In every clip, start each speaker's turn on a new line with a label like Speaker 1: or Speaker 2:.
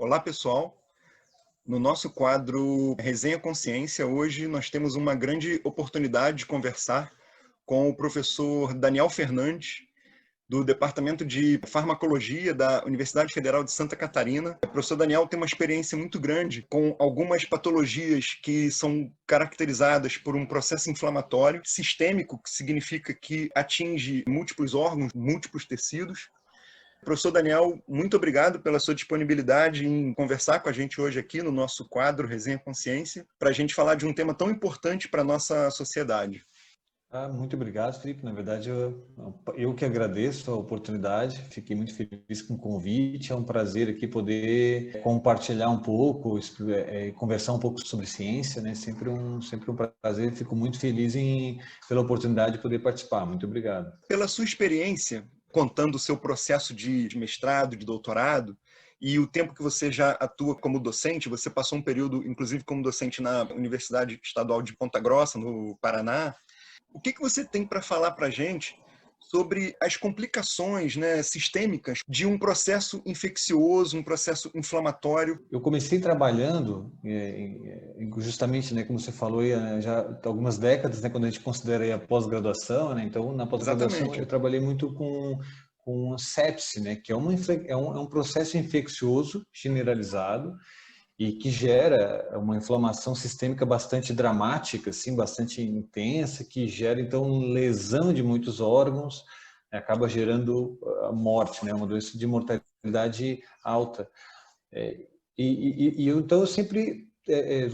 Speaker 1: Olá, pessoal. No nosso quadro Resenha Consciência, hoje nós temos uma grande oportunidade de conversar com o professor Daniel Fernandes, do Departamento de Farmacologia da Universidade Federal de Santa Catarina. O professor Daniel tem uma experiência muito grande com algumas patologias que são caracterizadas por um processo inflamatório sistêmico, que significa que atinge múltiplos órgãos, múltiplos tecidos. Professor Daniel, muito obrigado pela sua disponibilidade em conversar com a gente hoje aqui no nosso quadro Resenha Consciência, para a gente falar de um tema tão importante para a nossa sociedade.
Speaker 2: Muito obrigado, Felipe. Na verdade, eu que agradeço a oportunidade, fiquei muito feliz com o convite. É um prazer aqui poder compartilhar um pouco, conversar um pouco sobre ciência, né? Sempre um prazer. Fico muito feliz pela oportunidade de poder participar. Muito obrigado.
Speaker 1: Pela sua experiência, contando o seu processo de mestrado, de doutorado, e o tempo que você já atua como docente, você passou um período, inclusive, como docente na Universidade Estadual de Ponta Grossa, no Paraná. O que você tem para falar para a gente sobre as complicações, né, sistêmicas de um processo infeccioso, um processo inflamatório?
Speaker 2: Eu comecei trabalhando justamente, né, como você falou, já há algumas décadas, né, quando a gente considera a pós-graduação, né, então na pós-graduação eu trabalhei muito com sepse, né, que é um processo infeccioso generalizado e que gera uma inflamação sistêmica bastante dramática, assim, bastante intensa, que gera então lesão de muitos órgãos, acaba gerando a morte, né, uma doença de mortalidade alta. Então eu sempre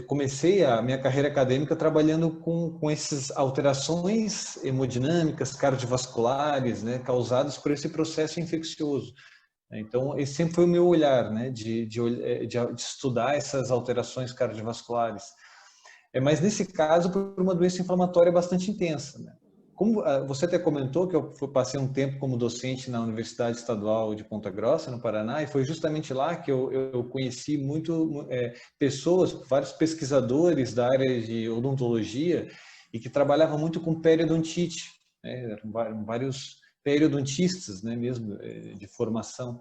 Speaker 2: comecei a minha carreira acadêmica trabalhando com essas alterações hemodinâmicas, cardiovasculares, né, causadas por esse processo infeccioso. Então, esse sempre foi o meu olhar, né, de estudar essas alterações cardiovasculares. Mas, nesse caso, por uma doença inflamatória bastante intensa. Né? Como você até comentou que eu passei um tempo como docente na Universidade Estadual de Ponta Grossa, no Paraná, e foi justamente lá que eu conheci pessoas, vários pesquisadores da área de odontologia e que trabalhavam muito com periodontite, né? Eram vários periodontistas, né, mesmo, de formação.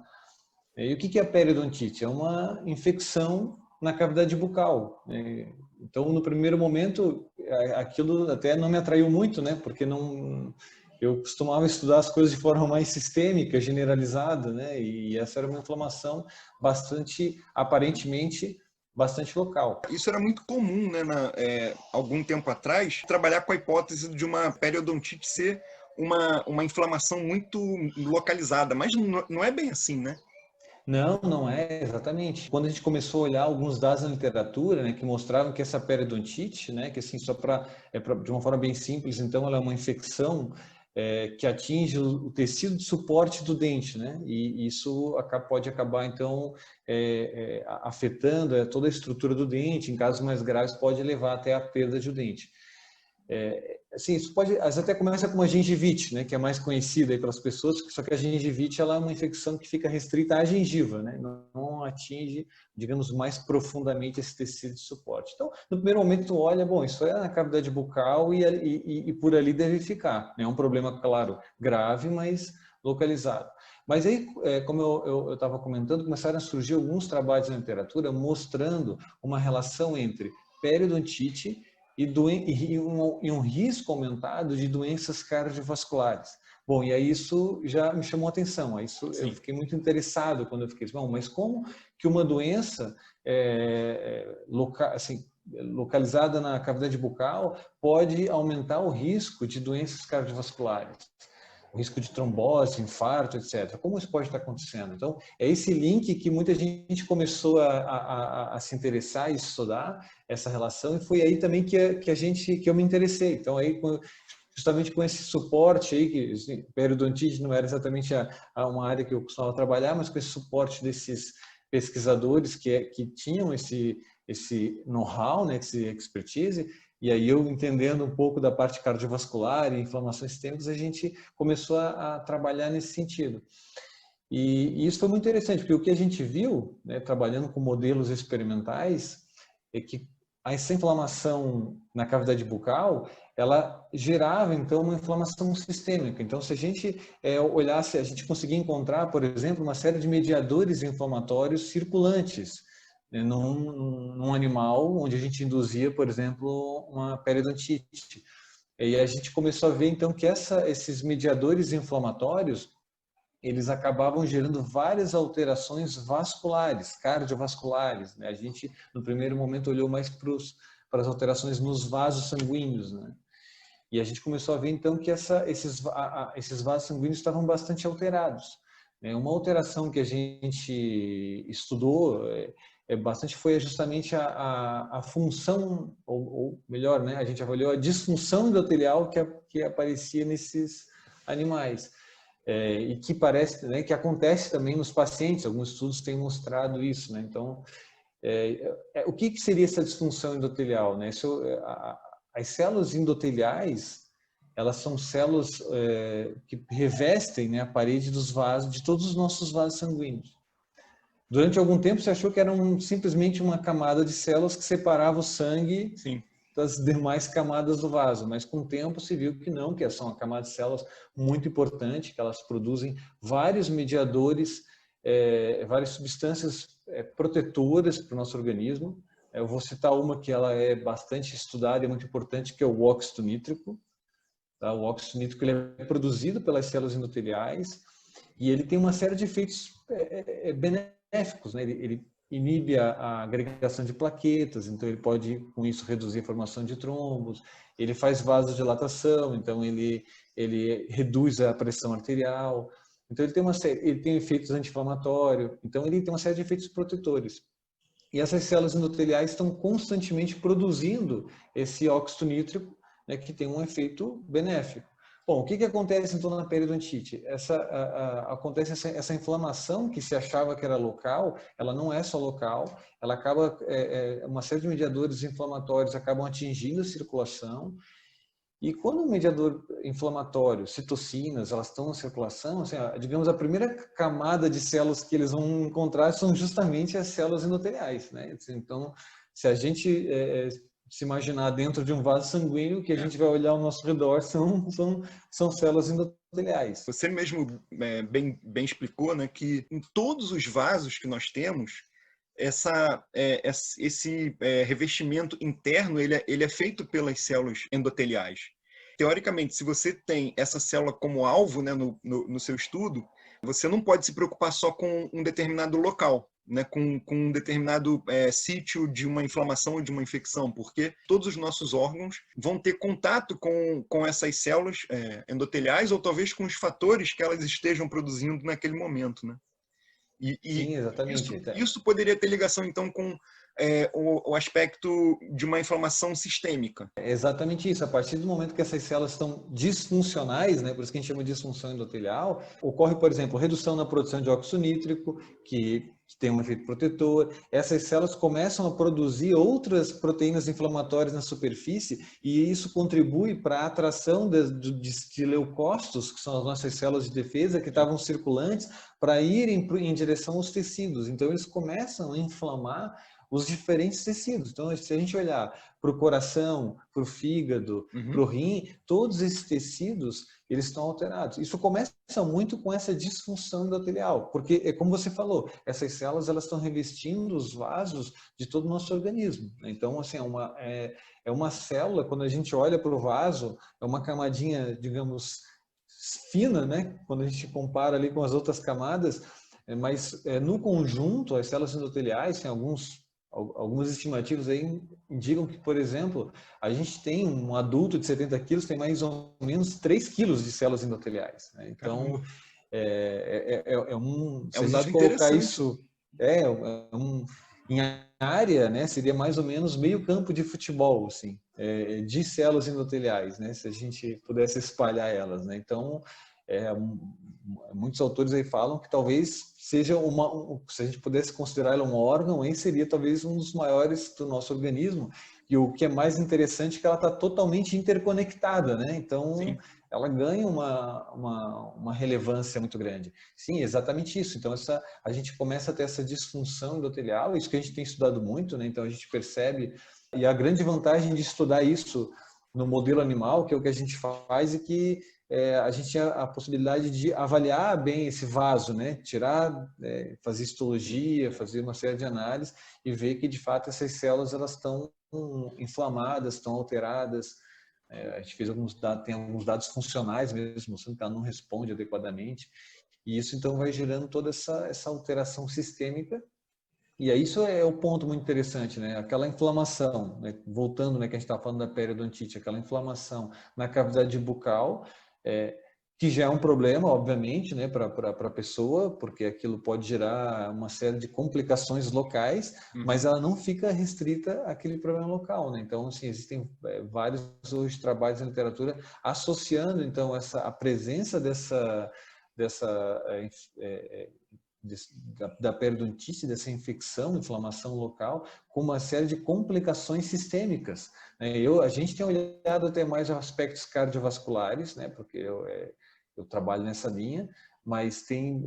Speaker 2: E o que é a periodontite? É uma infecção na cavidade bucal. Então, no primeiro momento, aquilo até não me atraiu muito, né, porque eu costumava estudar as coisas de forma mais sistêmica, generalizada, né, e essa era uma inflamação aparentemente, bastante local.
Speaker 1: Isso era muito comum, né, algum tempo atrás, trabalhar com a hipótese de uma periodontite ser uma inflamação muito localizada, mas não é bem assim, né?
Speaker 2: Não, não é exatamente. Quando a gente começou a olhar alguns dados na literatura, né, que mostravam que essa periodontite, né, que assim de uma forma bem simples, então ela é uma infecção que atinge o tecido de suporte do dente, né, e isso pode acabar então afetando toda a estrutura do dente. Em casos mais graves pode levar até a perda de um dente. Assim, isso até começa com uma gengivite, né, que é mais conhecida aí pelas pessoas, só que a gengivite ela é uma infecção que fica restrita à gengiva, né, não atinge, digamos, mais profundamente esse tecido de suporte. Então, no primeiro momento, tu olha, bom, isso é na cavidade bucal e por ali deve ficar. É um problema, claro, grave, mas localizado. Mas aí, como eu estava comentando, começaram a surgir alguns trabalhos na literatura mostrando uma relação entre periodontite e um risco aumentado de doenças cardiovasculares. Bom, e aí isso já me chamou a atenção. Eu fiquei muito interessado quando eu fiquei, bom, mas como que uma doença localizada na cavidade bucal pode aumentar o risco de doenças cardiovasculares? O risco de trombose, infarto, etc. Como isso pode estar acontecendo? Então, é esse link que muita gente começou a se interessar e estudar essa relação, e foi aí também que eu me interessei. Então, aí, justamente com esse suporte aí, que assim, periodontite não era exatamente uma área que eu costumava trabalhar, mas com esse suporte desses pesquisadores que tinham esse know-how, né, esse expertise. E aí eu entendendo um pouco da parte cardiovascular e inflamações sistêmicas, a gente começou a trabalhar nesse sentido. E isso foi muito interessante, porque o que a gente viu, né, trabalhando com modelos experimentais, é que essa inflamação na cavidade bucal, ela gerava, então, uma inflamação sistêmica. Então, se a gente olhasse, a gente conseguia encontrar, por exemplo, uma série de mediadores inflamatórios circulantes, né, num animal onde a gente induzia, por exemplo, uma periodontite. E a gente começou a ver, então, que esses mediadores inflamatórios, eles acabavam gerando várias alterações vasculares, cardiovasculares, né? A gente, no primeiro momento, olhou mais para as alterações nos vasos sanguíneos, né? E a gente começou a ver, então, que esses vasos sanguíneos estavam bastante alterados, né? Uma alteração que a gente estudou bastante foi justamente a função, ou melhor, né? A gente avaliou a disfunção endotelial que aparecia nesses animais. E que parece, né, que acontece também nos pacientes, alguns estudos têm mostrado isso, né? Então, o que seria essa disfunção endotelial, né? As células endoteliais, elas são células que revestem, né, a parede dos vasos, de todos os nossos vasos sanguíneos. Durante algum tempo se achou que era simplesmente uma camada de células que separava o sangue
Speaker 1: Sim.
Speaker 2: das demais camadas do vaso, mas com o tempo se viu que não, que são uma camada de células muito importante, que elas produzem vários mediadores, várias substâncias protetoras para o nosso organismo. Eu vou citar uma que ela é bastante estudada e muito importante, que é o óxido nítrico. Tá? O óxido nítrico ele é produzido pelas células endoteliais e ele tem uma série de efeitos benéficos, né? Ele inibe a agregação de plaquetas, então ele pode, com isso, reduzir a formação de trombos, ele faz vasodilatação, então ele reduz a pressão arterial, então ele tem efeitos anti-inflamatórios, então ele tem uma série de efeitos protetores. E essas células endoteliais estão constantemente produzindo esse óxido nítrico, né, que tem um efeito benéfico. Bom, o que acontece então na periodontite? Acontece essa inflamação que se achava que era local, ela não é só local, ela acaba, uma série de mediadores inflamatórios acabam atingindo a circulação, e quando o mediador inflamatório, citocinas, elas estão na circulação, assim, digamos, a primeira camada de células que eles vão encontrar são justamente as células endoteliais, né? Então, se a gente se imaginar dentro de um vaso sanguíneo, que a gente vai olhar ao nosso redor são células endoteliais.
Speaker 1: Você mesmo bem explicou, né, que em todos os vasos que nós temos, esse revestimento interno ele é feito pelas células endoteliais. Teoricamente, se você tem essa célula como alvo, né, no seu estudo, você não pode se preocupar só com um determinado local, né, com um determinado sítio de uma inflamação ou de uma infecção, porque todos os nossos órgãos vão ter contato com essas células endoteliais ou talvez com os fatores que elas estejam produzindo naquele momento, né?
Speaker 2: Sim, exatamente.
Speaker 1: Isso poderia ter ligação, então, com o aspecto de uma inflamação sistêmica.
Speaker 2: É exatamente isso. A partir do momento que essas células estão disfuncionais, né, por isso que a gente chama de disfunção endotelial, ocorre, por exemplo, redução na produção de óxido nítrico, que tem um efeito protetor. Essas células começam a produzir outras proteínas inflamatórias na superfície e isso contribui para a atração de leucócitos, que são as nossas células de defesa que estavam circulantes, para irem em direção aos tecidos. Então, eles começam a inflamar os diferentes tecidos. Então, se a gente olhar para o coração, para o fígado, para o rim, todos esses tecidos, eles estão alterados. Isso começa muito com essa disfunção endotelial, porque, como você falou, essas células elas estão revestindo os vasos de todo o nosso organismo. Então, assim, é uma célula, quando a gente olha para o vaso, é uma camadinha, digamos, fina, né? Quando a gente compara ali com as outras camadas, mas no conjunto, as células endoteliais têm algumas estimativas aí indicam que, por exemplo, a gente tem um adulto de 70 quilos, tem mais ou menos 3 quilos de células endoteliais. Né? Então, se a gente colocar isso em área, né, seria mais ou menos meio campo de futebol, assim, de células endoteliais, né, se a gente pudesse espalhar elas. Né? Então, muitos autores aí falam que talvez seja se a gente pudesse considerar ela um órgão, aí seria talvez um dos maiores do nosso organismo. E o que é mais interessante é que ela está totalmente interconectada, né? Então, sim, ela ganha uma relevância muito grande. Sim, exatamente isso. Então, a gente começa a ter essa disfunção endotelial, isso que a gente tem estudado muito, né? Então, a gente percebe E a grande vantagem de estudar isso no modelo animal, que é o que a gente faz, é que a gente tinha a possibilidade de avaliar bem esse vaso, né? Tirar, fazer histologia, fazer uma série de análises e ver que, de fato, essas células elas estão inflamadas, estão alteradas. A gente fez tem alguns dados funcionais mesmo, mostrando que ela não responde adequadamente. E isso, então, vai gerando toda essa alteração sistêmica. E aí isso é o ponto muito interessante, né? Aquela inflamação, né? Voltando, né, que a gente está falando da periodontite, aquela inflamação na cavidade bucal, que já é um problema, obviamente, né, para a pessoa, porque aquilo pode gerar uma série de complicações locais, mas ela não fica restrita àquele problema local, né? Então, assim, existem vários hoje trabalhos na literatura associando, então, a presença da periodontite, dessa infecção, inflamação local, com uma série de complicações sistêmicas. A gente tem olhado até mais aspectos cardiovasculares, né, porque eu trabalho nessa linha, mas tem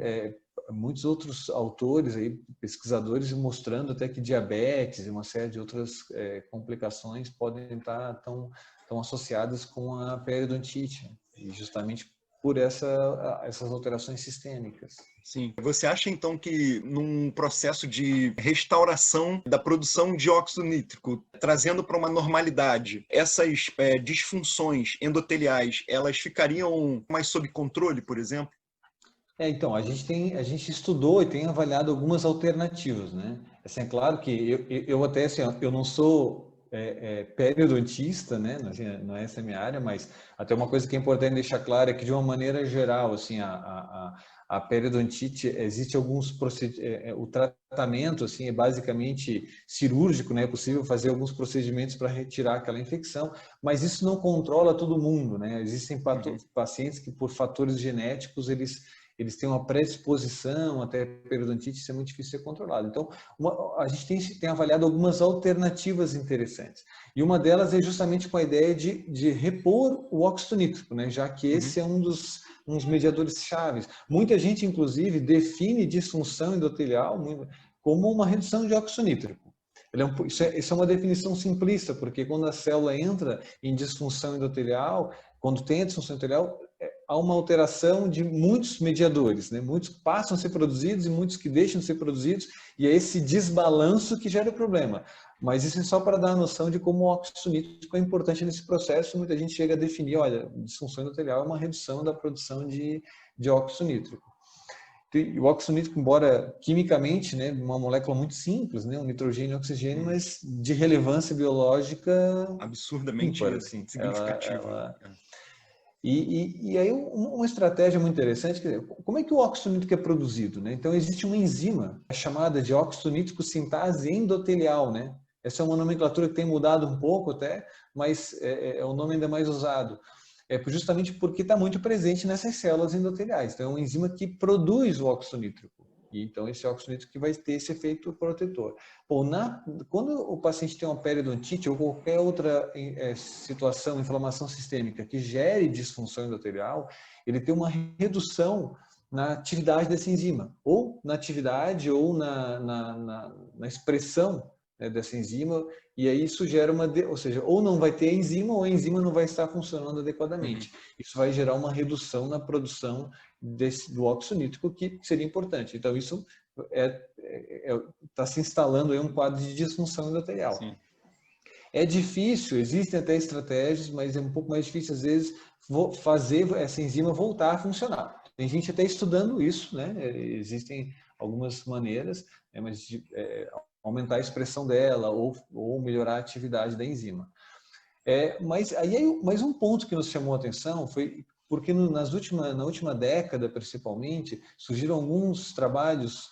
Speaker 2: muitos outros autores, aí, pesquisadores, mostrando até que diabetes e uma série de outras complicações podem estar tão associadas com a periodontite, e justamente por essas alterações sistêmicas.
Speaker 1: Sim. Você acha, então, que num processo de restauração da produção de óxido nítrico, trazendo para uma normalidade, essas disfunções endoteliais, elas ficariam mais sob controle, por exemplo?
Speaker 2: Então, a gente estudou e tem avaliado algumas alternativas, né? Assim, é claro que eu até, assim, eu não sou periodontista, né? Não é essa a minha área, mas até uma coisa que é importante deixar claro é que, de uma maneira geral, assim, a periodontite, existe alguns procedimentos, o tratamento, assim, é basicamente cirúrgico, né? É possível fazer alguns procedimentos para retirar aquela infecção, mas isso não controla todo mundo, né? Existem pacientes que, por fatores genéticos, eles têm uma predisposição até periodontite, isso é muito difícil de ser controlado. Então, a gente tem avaliado algumas alternativas interessantes. E uma delas é justamente com a ideia de repor o óxido nítrico, né? Já que esse é um dos mediadores chaves. Muita gente, inclusive, define disfunção endotelial como uma redução de óxido nítrico. Isso é uma definição simplista, porque quando a célula entra em disfunção endotelial, quando tem a disfunção endotelial, há uma alteração de muitos mediadores, né? Muitos passam a ser produzidos e muitos que deixam de ser produzidos, e é esse desbalanço que gera o problema. Mas isso é só para dar a noção de como o óxido nítrico é importante nesse processo. Muita gente chega a definir, olha, disfunção endotelial é uma redução da produção de óxido nítrico. O óxido nítrico, embora quimicamente, né, uma molécula muito simples, né, um nitrogênio e oxigênio, mas de relevância biológica
Speaker 1: absurdamente
Speaker 2: ímpar, assim.
Speaker 1: significativa.
Speaker 2: E aí uma estratégia muito interessante, como é que o óxido nítrico é produzido, né? Então existe uma enzima chamada de óxido nítrico sintase endotelial, né? Essa é uma nomenclatura que tem mudado um pouco até, mas é o nome ainda mais usado. Justamente porque está muito presente nessas células endoteliais. Então é uma enzima que produz o óxido nítrico. E então esse óxido nítrico que vai ter esse efeito protetor. Bom, quando o paciente tem uma periodontite ou qualquer outra situação, inflamação sistêmica que gere disfunção endotelial, ele tem uma redução na atividade dessa enzima, ou na atividade ou na expressão, né, dessa enzima, e aí isso gera ou seja, ou não vai ter enzima ou a enzima não vai estar funcionando adequadamente. Isso vai gerar uma redução na produção do óxido nítrico, que seria importante. Então, isso está se instalando aí um quadro de disfunção endotelial.
Speaker 1: Sim.
Speaker 2: É difícil, existem até estratégias, mas é um pouco mais difícil, às vezes, fazer essa enzima voltar a funcionar. Tem gente até estudando isso, né? Existem algumas maneiras, né? Mas aumentar a expressão dela ou melhorar a atividade da enzima. Mas um ponto que nos chamou a atenção foi porque na última década, principalmente, surgiram alguns trabalhos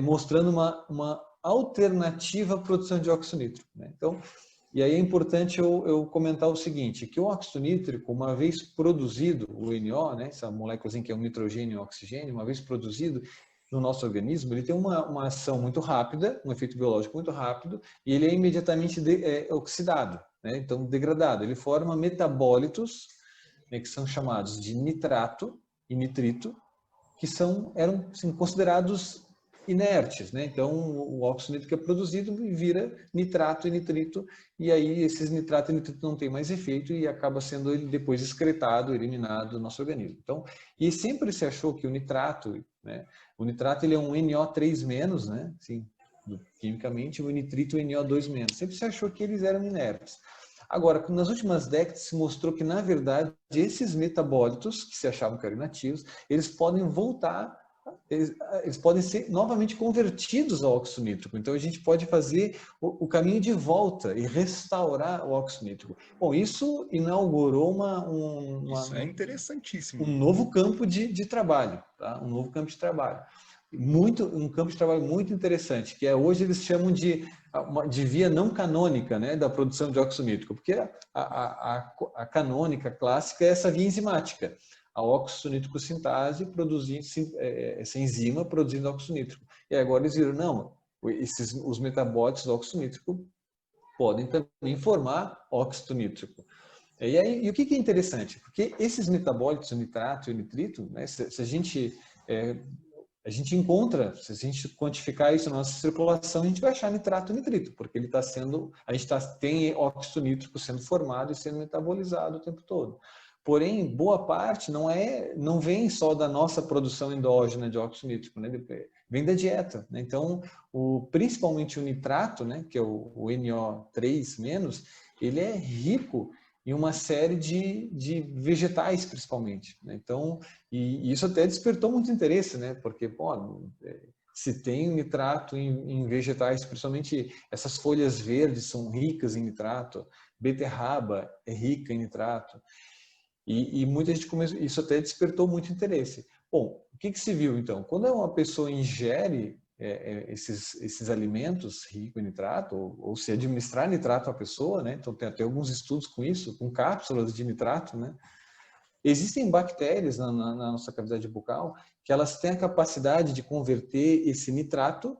Speaker 2: mostrando uma alternativa à produção de óxido nítrico, né? Então, e aí é importante eu comentar o seguinte, que o óxido nítrico, uma vez produzido, o NO, né, essa molécula que é um nitrogênio e um oxigênio, uma vez produzido no nosso organismo, ele tem uma ação muito rápida, um efeito biológico muito rápido, e ele é imediatamente oxidado, né? Então degradado. Ele forma metabólitos, né, que são chamados de nitrato e nitrito, que eram assim, considerados inertes, né? Então, o óxido nítrico é produzido e vira nitrato e nitrito, e aí esses nitrato e nitrito não têm mais efeito e acaba sendo ele depois excretado, eliminado do nosso organismo. Então, e sempre se achou que o nitrato, né? O nitrato ele é um NO3-, né? Assim, quimicamente, o nitrito é NO2-. Sempre se achou que eles eram inertes. Agora, nas últimas décadas se mostrou que, na verdade, esses metabólitos, que se achavam que eram inativos, eles podem voltar, eles podem ser novamente convertidos ao óxido nítrico. Então, a gente pode fazer o caminho de volta e restaurar o óxido nítrico. Bom, isso inaugurou
Speaker 1: Isso é interessantíssimo.
Speaker 2: um novo campo de trabalho, tá? Um novo campo de trabalho. Um campo de trabalho muito interessante, que hoje eles chamam de via não canônica, né, da produção de óxido nítrico, porque a canônica clássica é essa via enzimática, a óxido nítrico sintase produzindo essa enzima produzindo óxido nítrico. E agora eles viram, não, os metabólitos do óxido nítrico podem também formar óxido nítrico. E o que é interessante? Porque esses metabólitos, o nitrato e o nitrito, né, se a gente encontra, se a gente quantificar isso na nossa circulação, a gente vai achar nitrato e nitrito, porque ele está sendo, tem óxido nítrico sendo formado e sendo metabolizado o tempo todo. Porém, boa parte não vem só da nossa produção endógena de óxido nítrico, né? Vem da dieta, né? Então, principalmente o nitrato, né, que é o NO3-, ele é rico em uma série de vegetais, principalmente, né? Então, e isso até despertou muito interesse, né? Porque, pô, se tem nitrato em vegetais, principalmente essas folhas verdes são ricas em nitrato, beterraba é rica em nitrato, e muita gente começou, isso até despertou muito interesse. Bom, o que se viu então? Quando uma pessoa ingere esses alimentos ricos em nitrato, ou se administrar nitrato à pessoa, né? Então tem até alguns estudos com isso, com cápsulas de nitrato, né? Existem bactérias na nossa cavidade bucal que elas têm a capacidade de converter esse nitrato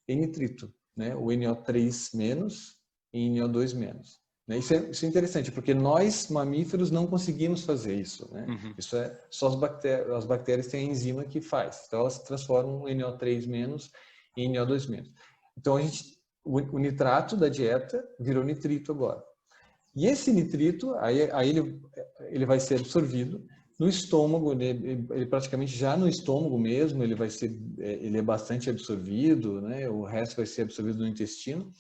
Speaker 2: em nitrito, né? O NO3- em NO2-. Né? Isso é interessante, porque nós, mamíferos, não conseguimos fazer isso. Né?
Speaker 1: Uhum.
Speaker 2: Isso é só as bactérias têm a enzima que faz. Então, elas transformam o NO3- em NO2-. Então, o nitrato da dieta virou nitrito agora. E esse nitrito, aí ele vai ser absorvido no estômago, ele praticamente já no estômago mesmo, ele é bastante absorvido, né? O resto vai ser absorvido no intestino.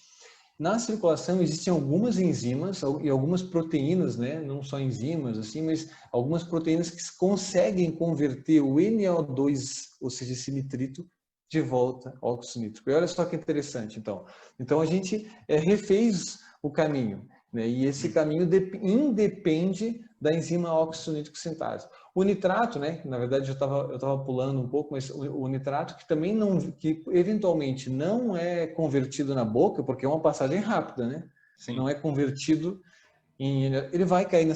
Speaker 2: Na circulação existem algumas enzimas e algumas proteínas, né? Não só enzimas, assim, mas algumas proteínas que conseguem converter o NO2, ou seja, esse nitrito, de volta ao óxido nítrico. E olha só que interessante, então. Então a gente refez o caminho, né? E esse caminho independe da enzima óxido nítrico sintase. O nitrato, né? Na verdade eu estava pulando um pouco, mas o nitrato que também que eventualmente não é convertido na boca, porque é uma passagem rápida, né?
Speaker 1: Sim.
Speaker 2: Não é convertido ele vai cair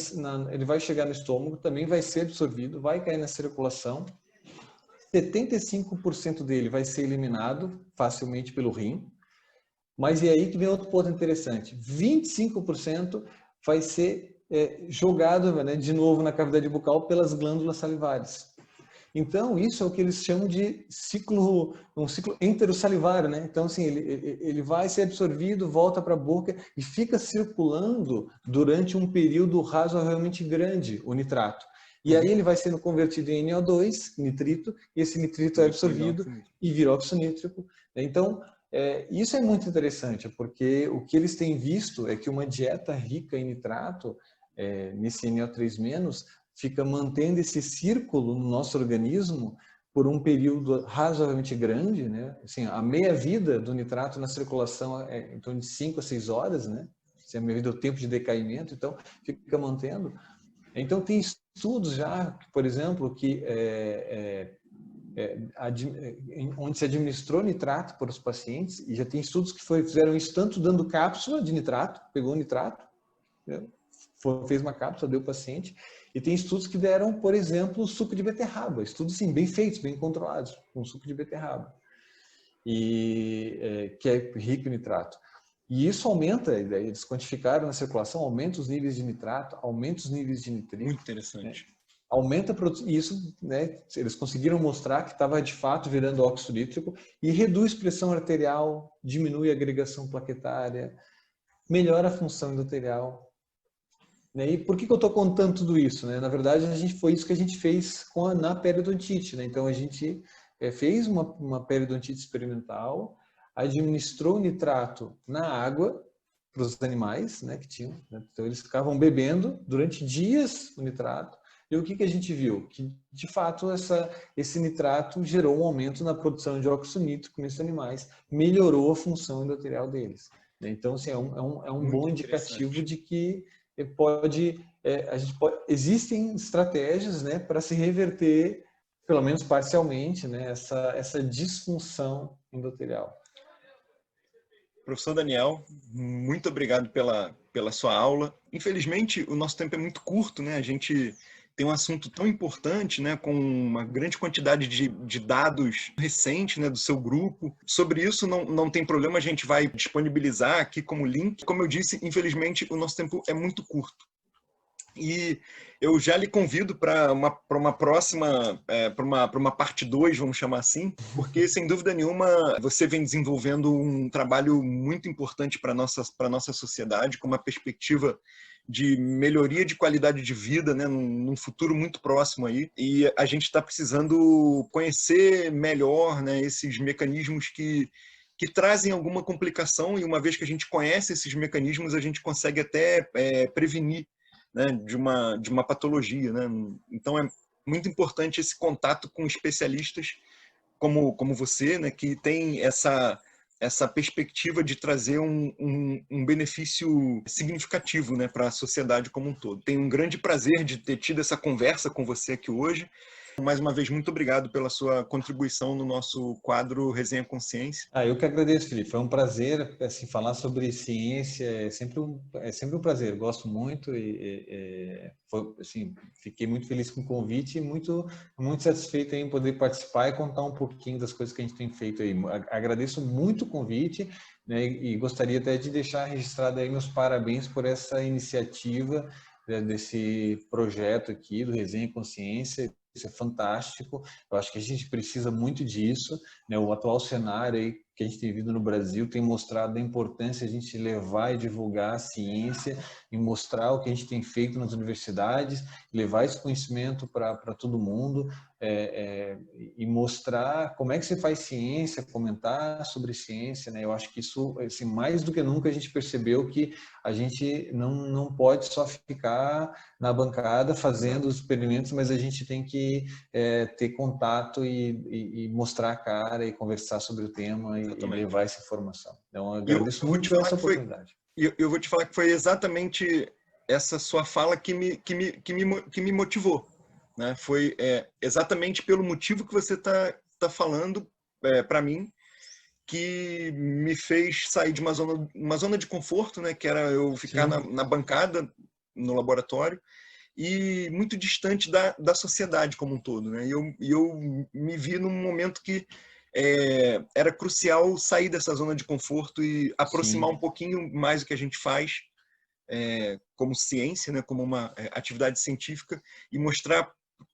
Speaker 2: ele vai chegar no estômago, também vai ser absorvido, vai cair na circulação. 75% dele vai ser eliminado facilmente pelo rim. Mas e aí que vem outro ponto interessante. 25% vai ser jogado, né, de novo na cavidade bucal pelas glândulas salivares. Então, isso é o que eles chamam de um ciclo enterossalivar, né? Então, assim, ele vai ser absorvido, volta para a boca e fica circulando durante um período razoavelmente grande, o nitrato. E aí ele vai sendo convertido em NO2, nitrito, e esse nitrito é absorvido e vira óxido nítrico. Então, isso é muito interessante, porque o que eles têm visto é que uma dieta rica em nitrato, nesse NO3-, fica mantendo esse círculo no nosso organismo por um período razoavelmente grande, né? Assim, a meia-vida do nitrato na circulação é em torno de 5 a 6 horas, né? Se a meia-vida é o tempo de decaimento, então fica mantendo. Então tem estudos já, por exemplo, que onde se administrou nitrato para os pacientes, e já tem estudos que fizeram isso tanto dando cápsula de nitrato, pegou o nitrato, né? Fez uma cápsula, deu ao paciente, e tem estudos que deram, por exemplo, suco de beterraba, estudos sim, bem feitos, bem controlados, com suco de beterraba, que é rico em nitrato. E isso aumenta, eles quantificaram na circulação, aumenta os níveis de nitrato, aumenta os níveis de nitrito.
Speaker 1: Muito interessante.
Speaker 2: Né? aumenta isso, né? Eles conseguiram mostrar que estava de fato virando óxido nítrico e reduz pressão arterial, diminui a agregação plaquetária, melhora a função endotelial. Né? E por que eu estou contando tudo isso? Né? Na verdade, foi isso que a gente fez na periodontite. Né? Então, a gente fez uma periodontite experimental, administrou nitrato na água para os animais, né, que tinham. Né? Então, eles ficavam bebendo durante dias o nitrato. E o que a gente viu? Que, de fato, esse nitrato gerou um aumento na produção de óxido nítrico nesses animais, melhorou a função endotelial deles. Né? Então, assim, é um bom indicativo de que existem estratégias, né, para se reverter, pelo menos parcialmente, né, essa disfunção endotelial.
Speaker 1: Professor Daniel, muito obrigado pela sua aula. Infelizmente, o nosso tempo é muito curto, né? A gente tem um assunto tão importante, né, com uma grande quantidade de dados recentes, né, do seu grupo. Sobre isso, não tem problema, a gente vai disponibilizar aqui como link. Como eu disse, infelizmente, o nosso tempo é muito curto. E eu já lhe convido para uma próxima, para uma parte 2, vamos chamar assim, porque, sem dúvida nenhuma, você vem desenvolvendo um trabalho muito importante para a nossa sociedade, com uma perspectiva de melhoria de qualidade de vida, né, num futuro muito próximo aí. E a gente está precisando conhecer melhor, né, esses mecanismos que trazem alguma complicação, e uma vez que a gente conhece esses mecanismos, a gente consegue até prevenir, né, de uma patologia, né? Então é muito importante esse contato com especialistas como você, né, que tem essa perspectiva de trazer um benefício significativo, né, para a sociedade como um todo. Tenho um grande prazer de ter tido essa conversa com você aqui hoje. Mais uma vez, muito obrigado pela sua contribuição no nosso quadro Resenha Consciência.
Speaker 2: Eu que agradeço, Felipe. Foi um prazer assim, falar sobre ciência. É sempre um prazer. Gosto muito assim, fiquei muito feliz com o convite e muito satisfeito em poder participar e contar um pouquinho das coisas que a gente tem feito aí. Agradeço muito o convite, né, e gostaria até de deixar registrado aí meus parabéns por essa iniciativa, né, desse projeto aqui do Resenha Consciência. Isso é fantástico. Eu acho que a gente precisa muito disso, né? O atual cenário aí que a gente tem vivido no Brasil tem mostrado a importância de a gente levar e divulgar a ciência e mostrar o que a gente tem feito nas universidades, levar esse conhecimento para todo mundo, e mostrar como é que você faz ciência, comentar sobre ciência, né? Eu acho que isso, assim, mais do que nunca a gente percebeu que a gente não pode só ficar na bancada fazendo os experimentos, mas a gente tem que ter contato e mostrar a cara e conversar sobre o tema e levar essa informação. Então, eu agradeço muito pela essa oportunidade.
Speaker 1: Eu vou te falar que foi exatamente essa sua fala que me motivou, né? Foi exatamente pelo motivo que você tá falando para mim, que me fez sair de uma zona de conforto, né? Que era eu ficar na bancada, no laboratório, e muito distante da sociedade como um todo, né? E eu me vi num momento que era crucial sair dessa zona de conforto e aproximar um pouquinho mais o que a gente faz como ciência, né? Como uma atividade científica, e mostrar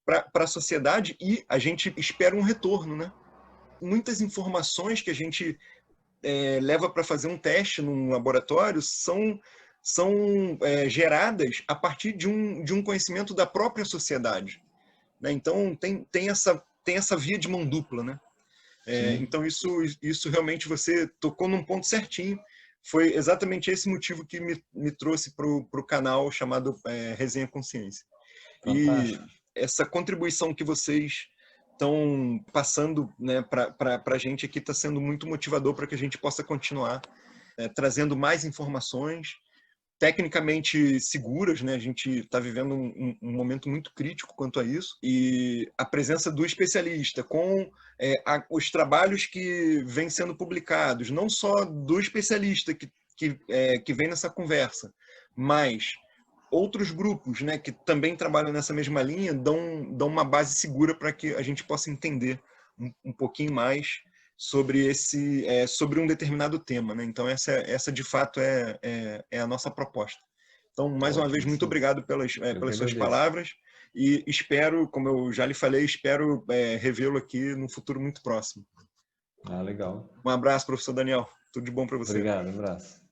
Speaker 1: para a sociedade, e a gente espera um retorno, né? Muitas informações que a gente leva para fazer um teste num laboratório são geradas a partir de um conhecimento da própria sociedade, né? Então tem essa via de mão dupla, né? Então isso realmente você tocou num ponto certinho. Foi exatamente esse motivo que me trouxe para o canal chamado Resenha Consciência.
Speaker 2: Fantástico.
Speaker 1: E essa contribuição que vocês estão passando, né, para a gente aqui está sendo muito motivador para que a gente possa continuar trazendo mais informações tecnicamente seguras, né? A gente está vivendo um momento muito crítico quanto a isso, e a presença do especialista com os trabalhos que vêm sendo publicados, não só do especialista que vem nessa conversa, mas outros grupos, né, que também trabalham nessa mesma linha, dão uma base segura para que a gente possa entender um pouquinho mais sobre um determinado tema, né? Então essa de fato é a nossa proposta. Então, mais uma vez, muito obrigado pelas suas palavras, E espero, como eu já lhe falei, espero revê-lo aqui no futuro muito próximo.
Speaker 2: Ah, legal.
Speaker 1: Um abraço, professor Daniel. Tudo de bom para você.
Speaker 2: Obrigado, um abraço.